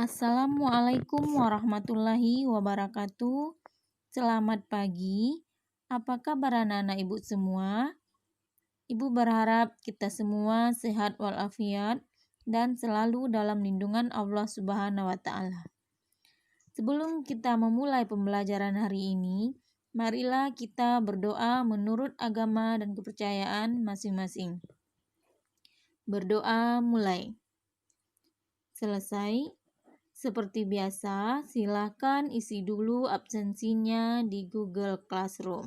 Assalamualaikum warahmatullahi wabarakatuh. Selamat pagi. Apa kabar anak-anak ibu semua? Ibu berharap kita semua sehat walafiat dan selalu dalam lindungan Allah Subhanahu wa Ta'ala. Sebelum kita memulai pembelajaran hari ini, marilah kita berdoa menurut agama dan kepercayaan masing-masing. Berdoa mulai. Selesai. Seperti biasa, silakan isi dulu absensinya di Google Classroom.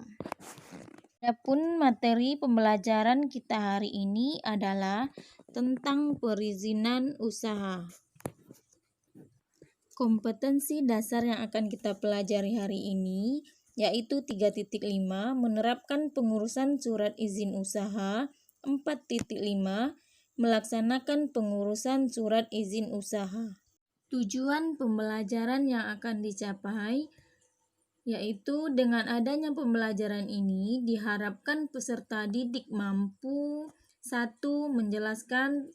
Adapun materi pembelajaran kita hari ini adalah tentang perizinan usaha. Kompetensi dasar yang akan kita pelajari hari ini yaitu 3.5 menerapkan pengurusan surat izin usaha, 4.5 melaksanakan pengurusan surat izin usaha. Tujuan pembelajaran yang akan dicapai yaitu dengan adanya pembelajaran ini diharapkan peserta didik mampu 1. Menjelaskan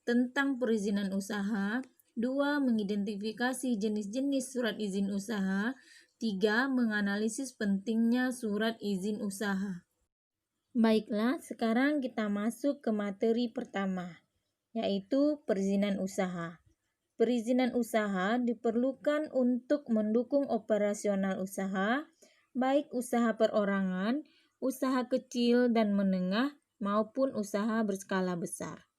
tentang perizinan usaha, 2. Mengidentifikasi jenis-jenis surat izin usaha, 3. Menganalisis pentingnya surat izin usaha. Baiklah, sekarang kita masuk ke materi pertama, yaitu perizinan usaha. Perizinan usaha diperlukan untuk mendukung operasional usaha, baik usaha perorangan, usaha kecil dan menengah, maupun usaha berskala besar.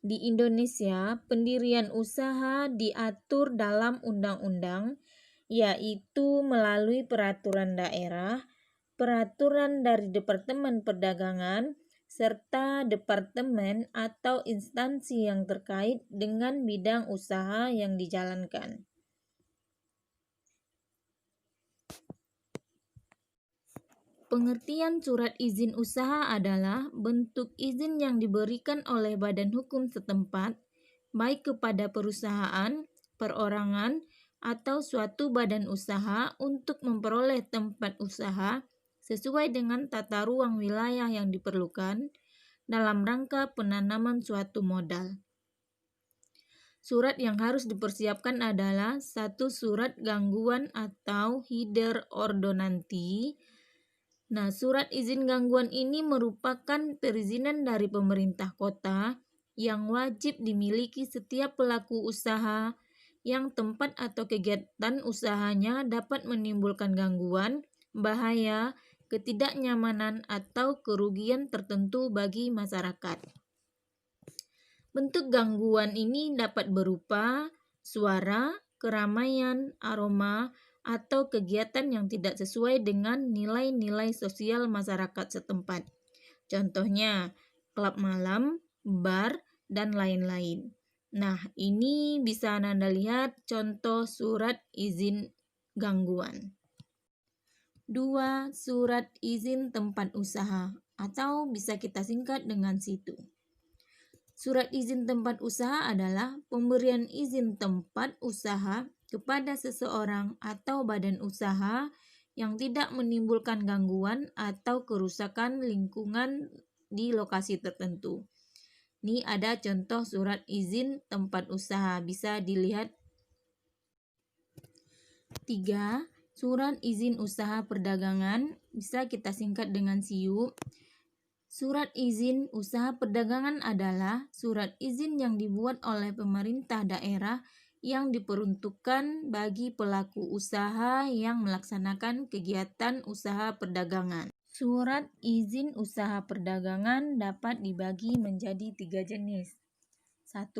Di Indonesia, pendirian usaha diatur dalam undang-undang, yaitu melalui peraturan daerah, peraturan dari Departemen Perdagangan, serta departemen atau instansi yang terkait dengan bidang usaha yang dijalankan. Pengertian surat izin usaha adalah bentuk izin yang diberikan oleh badan hukum setempat, baik kepada perusahaan, perorangan, atau suatu badan usaha untuk memperoleh tempat usaha sesuai dengan tata ruang wilayah yang diperlukan dalam rangka penanaman suatu modal. Surat yang harus dipersiapkan adalah 1. Surat gangguan atau Hider Ordonanti. Nah, surat izin gangguan ini merupakan perizinan dari pemerintah kota yang wajib dimiliki setiap pelaku usaha yang tempat atau kegiatan usahanya dapat menimbulkan gangguan, bahaya, ketidaknyamanan, atau kerugian tertentu bagi masyarakat. Bentuk gangguan ini dapat berupa suara, keramaian, aroma, atau kegiatan yang tidak sesuai dengan nilai-nilai sosial masyarakat setempat. Contohnya, klub malam, bar, dan lain-lain. Nah, ini bisa Anda lihat contoh surat izin gangguan. 2. Surat izin tempat usaha atau bisa kita singkat dengan SITU. Surat izin tempat usaha adalah pemberian izin tempat usaha kepada seseorang atau badan usaha yang tidak menimbulkan gangguan atau kerusakan lingkungan di lokasi tertentu. Ini ada contoh surat izin tempat usaha, bisa dilihat. 3. Surat izin usaha perdagangan, bisa kita singkat dengan SIUP. Surat izin usaha perdagangan adalah surat izin yang dibuat oleh pemerintah daerah yang diperuntukkan bagi pelaku usaha yang melaksanakan kegiatan usaha perdagangan. Surat izin usaha perdagangan dapat dibagi menjadi 3 jenis. 1.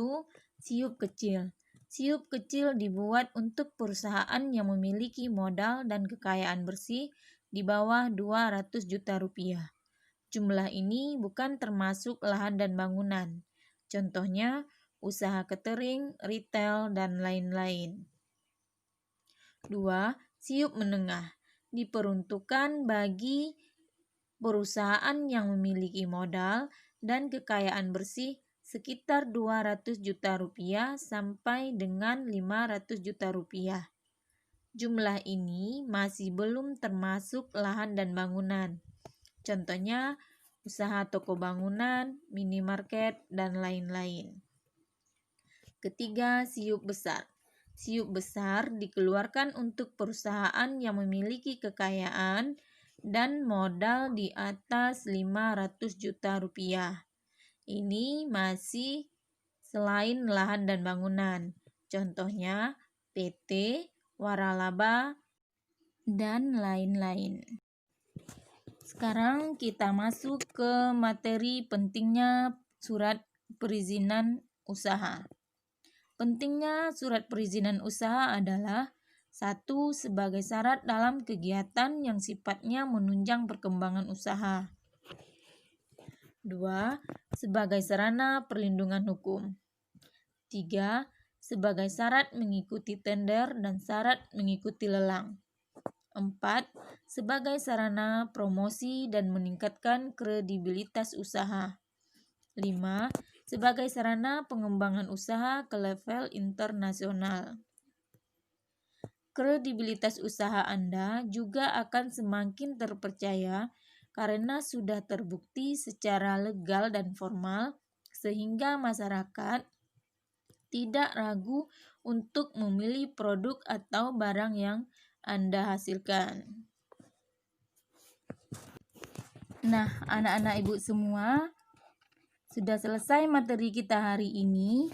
SIUP kecil. SIUP kecil dibuat untuk perusahaan yang memiliki modal dan kekayaan bersih di bawah 200 juta rupiah. Jumlah ini bukan termasuk lahan dan bangunan. Contohnya, usaha catering, retail, dan lain-lain. 2. SIUP menengah. Diperuntukkan bagi perusahaan yang memiliki modal dan kekayaan bersih sekitar 200 juta rupiah sampai dengan 500 juta rupiah. Jumlah ini masih belum termasuk lahan dan bangunan. Contohnya, usaha toko bangunan, minimarket, dan lain-lain. Ketiga, siup besar. Siup besar dikeluarkan untuk perusahaan yang memiliki kekayaan dan modal di atas 500 juta rupiah. Ini masih selain lahan dan bangunan. Contohnya PT, waralaba, dan lain-lain. Sekarang kita masuk ke materi pentingnya surat perizinan usaha. Pentingnya surat perizinan usaha adalah: 1. Sebagai syarat dalam kegiatan yang sifatnya menunjang perkembangan usaha. 2. Sebagai sarana perlindungan hukum. 3. Sebagai syarat mengikuti tender dan syarat mengikuti lelang. 4. Sebagai sarana promosi dan meningkatkan kredibilitas usaha. 5. Sebagai sarana pengembangan usaha ke level internasional. Kredibilitas usaha Anda juga akan semakin terpercaya karena sudah terbukti secara legal dan formal, sehingga masyarakat tidak ragu untuk memilih produk atau barang yang Anda hasilkan. Nah, anak-anak ibu semua, sudah selesai materi kita hari ini.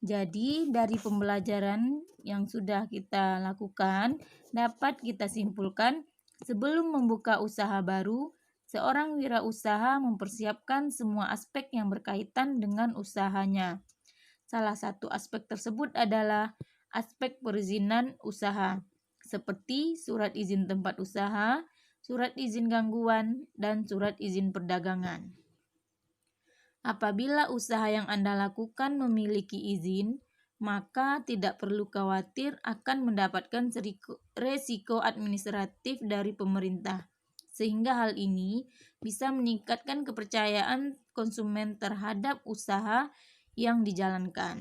Jadi dari pembelajaran yang sudah kita lakukan, dapat kita simpulkan, sebelum membuka usaha baru, seorang wirausaha mempersiapkan semua aspek yang berkaitan dengan usahanya. Salah satu aspek tersebut adalah aspek perizinan usaha, seperti surat izin tempat usaha, surat izin gangguan, dan surat izin perdagangan. Apabila usaha yang Anda lakukan memiliki izin, maka tidak perlu khawatir akan mendapatkan resiko administratif dari pemerintah, sehingga hal ini bisa meningkatkan kepercayaan konsumen terhadap usaha yang dijalankan.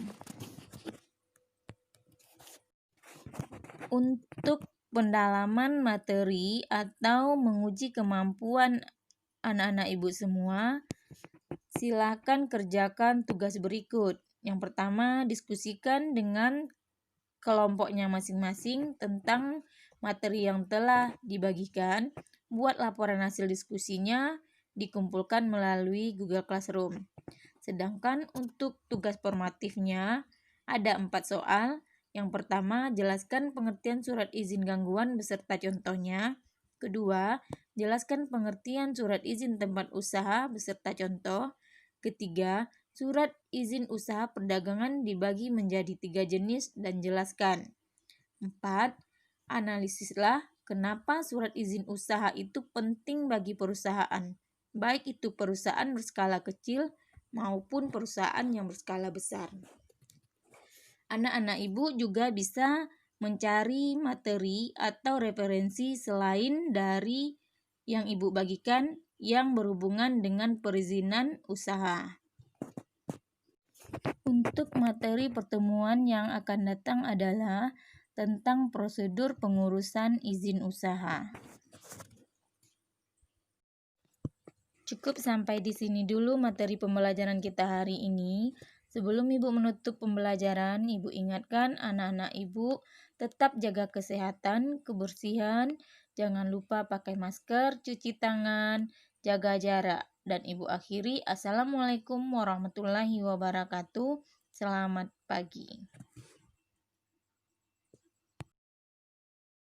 Untuk pendalaman materi atau menguji kemampuan anak-anak ibu semua, silakan kerjakan tugas berikut. Yang pertama, diskusikan dengan kelompoknya masing-masing tentang materi yang telah dibagikan. Buat laporan hasil diskusinya, dikumpulkan melalui Google Classroom. Sedangkan untuk tugas formatifnya ada 4 soal. Yang pertama, jelaskan pengertian surat izin gangguan beserta contohnya. Kedua, jelaskan pengertian surat izin tempat usaha beserta contoh. Ketiga, surat izin usaha perdagangan dibagi menjadi 3 jenis dan jelaskan. 4. Analisislah kenapa surat izin usaha itu penting bagi perusahaan, baik itu perusahaan berskala kecil maupun perusahaan yang berskala besar. Anak-anak ibu juga bisa mencari materi atau referensi selain dari yang ibu bagikan yang berhubungan dengan perizinan usaha. Untuk materi pertemuan yang akan datang adalah tentang prosedur pengurusan izin usaha. Cukup sampai di sini dulu materi pembelajaran kita hari ini. Sebelum ibu menutup pembelajaran, ibu ingatkan anak-anak ibu tetap jaga kesehatan, kebersihan, jangan lupa pakai masker, cuci tangan, jaga jarak. Dan ibu akhiri, Assalamualaikum warahmatullahi wabarakatuh. Selamat pagi.